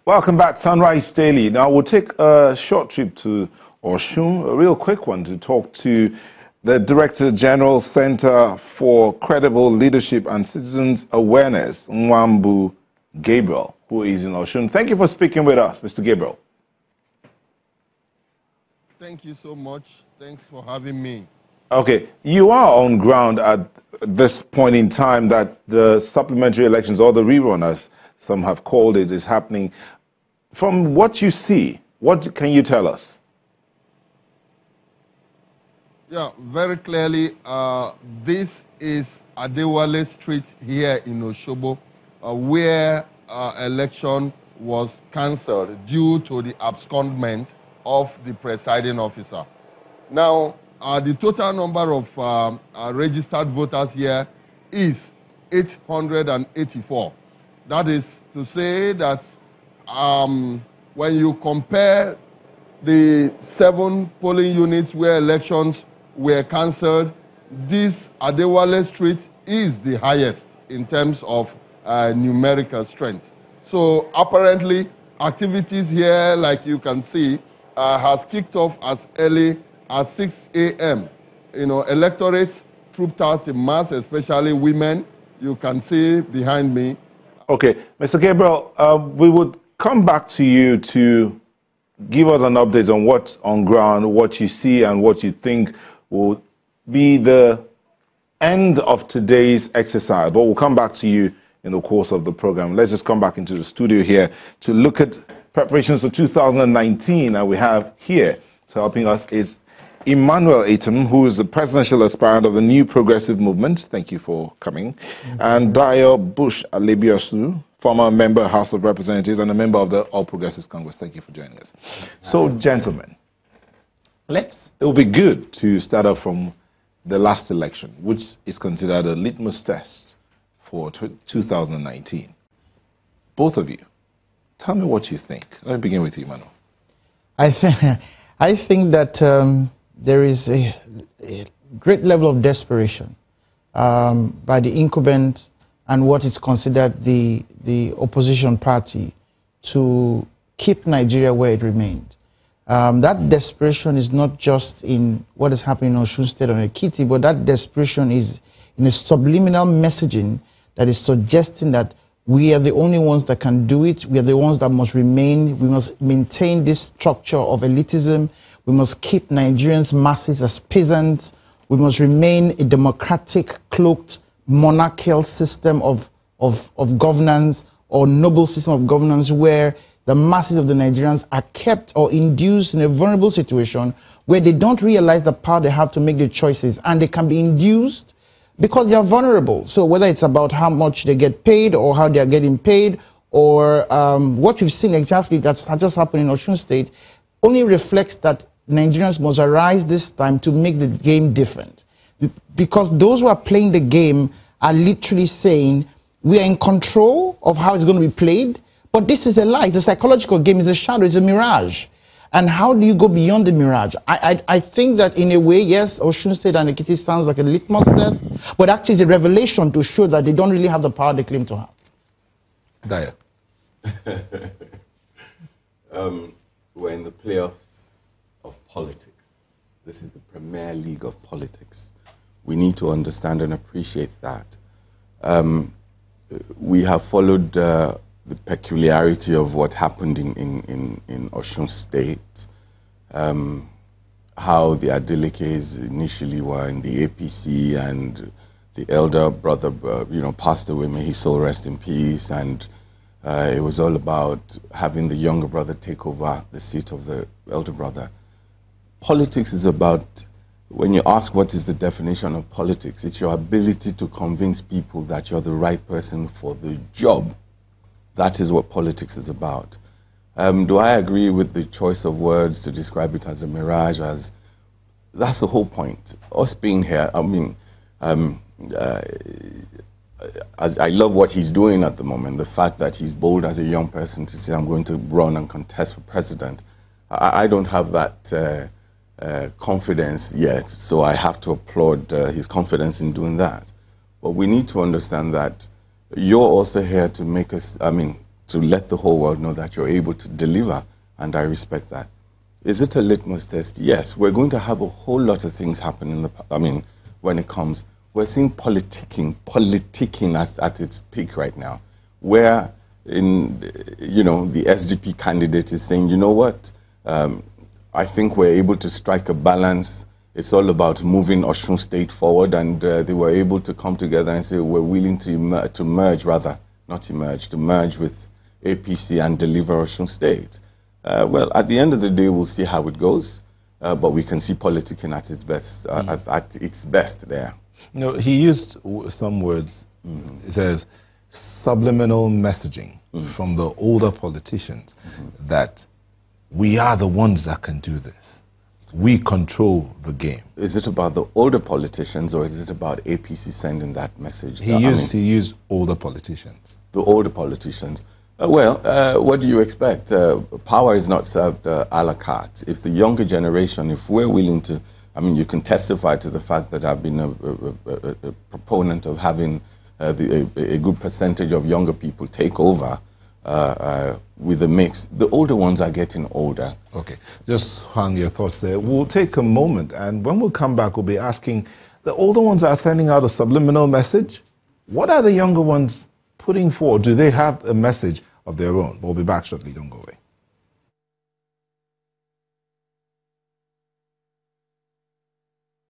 Welcome back, Sunrise Daily. Now we'll take a short trip to Osun, a real quick one, to talk to the Director General Center for Credible Leadership and Citizens Awareness, Nwambu Gabriel, who is in Osun. Thank you for speaking with us, Mr. Gabriel. Thank you so much. Thanks for having me. Okay, you are on ground at this point in time that the supplementary elections, or the rerun, as some have called it, is happening. From what you see, what can you tell us? Yeah, very clearly, this is Adewale Street here in Osogbo, where election was cancelled due to the abscondment of the presiding officer. Now, the total number of registered voters here is 884. That is to say that when you compare the 7 polling units where elections were cancelled, this Adewale Street is the highest in terms of numerical strength. So apparently, activities here, like you can see, has kicked off as early as 6 a.m. You know, electorates trooped out in mass, especially women. You can see behind me. Okay, Mr. Gabriel, we would come back to you to give us an update on what's on ground, what you see, and what you think will be the end of today's exercise. But we'll come back to you in the course of the program. Let's just come back into the studio here to look at preparations for 2019. And we have here, so helping us is Emmanuel Atom, who is the presidential aspirant of the New Progressive Movement. Thank you for coming. And Dio Bush Alebiosu, former member of House of Representatives and a member of the All Progressives Congress. Thank you for joining us. So, gentlemen, it will be good to start off from the last election, which is considered a litmus test for 2019. Both of you, tell me what you think. Let me begin with you, Emmanuel. I think that there is a great level of desperation by the incumbent and what is considered the opposition party to keep Nigeria where it remained. That desperation is not just in what is happening in Osun State or Ekiti, but that desperation is in a subliminal messaging that is suggesting that we are the only ones that can do it. We are the ones that must remain. We must maintain this structure of elitism. We must keep Nigerians' masses as peasants. We must remain a democratic, cloaked, monarchical system of governance, or noble system of governance, where the masses of the Nigerians are kept or induced in a vulnerable situation where they don't realize the power they have to make the choices, and they can be induced because they are vulnerable. So whether it's about how much they get paid or how they are getting paid, or what we've seen exactly that's just happened in Osun State, only reflects that Nigerians must arise this time to make the game different. Because those who are playing the game are literally saying, we are in control of how it's going to be played, but this is a lie. It's a psychological game. It's a shadow. It's a mirage. And how do you go beyond the mirage? I think that in a way, yes, Osun State and Ekiti sounds like a litmus test, but actually it's a revelation to show that they don't really have the power they claim to have. Daya. We're in the playoffs of politics. This is the Premier League of politics. We need to understand and appreciate that. We have followed the peculiarity of what happened in Osun State, how the Adelekes initially were in the APC, and the elder brother, passed away. May his soul rest in peace. And it was all about having the younger brother take over the seat of the elder brother. Politics is about, when you ask what is the definition of politics, it's your ability to convince people that you're the right person for the job. That is what politics is about. Do I agree with the choice of words to describe it as a mirage? That's the whole point. Us being here, I mean, I love what he's doing at the moment. The fact that he's bold as a young person to say, I'm going to run and contest for president. I don't have that confidence yet, so I have to applaud his confidence in doing that. But we need to understand that you're also here to make us, to let the whole world know that you're able to deliver, and I respect that. Is it a litmus test? Yes. We're going to have a whole lot of things happen in the, when it comes. We're seeing politicking at its peak right now, where the SDP candidate is saying, you know what, I think we're able to strike a balance. It's all about moving Osun State forward, and they were able to come together and say we're willing to merge with APC and deliver Osun State. Well, at the end of the day, we'll see how it goes, but we can see politicking at its best, at its best there. No, he used some words. It says subliminal messaging from the older politicians that we are the ones that can do this. We control the game. Is it about the older politicians, or is it about APC sending that message? He used older politicians. The older politicians. What do you expect? Power is not served a la carte. If the younger generation, if we're willing to, you can testify to the fact that I've been a proponent of having a good percentage of younger people take over with the mix. The older ones are getting older. Okay, just hang your thoughts there. We'll take a moment, and when we come back, we'll be asking, the older ones are sending out a subliminal message. What are the younger ones putting forward? Do they have a message of their own? We'll be back shortly. Don't go away.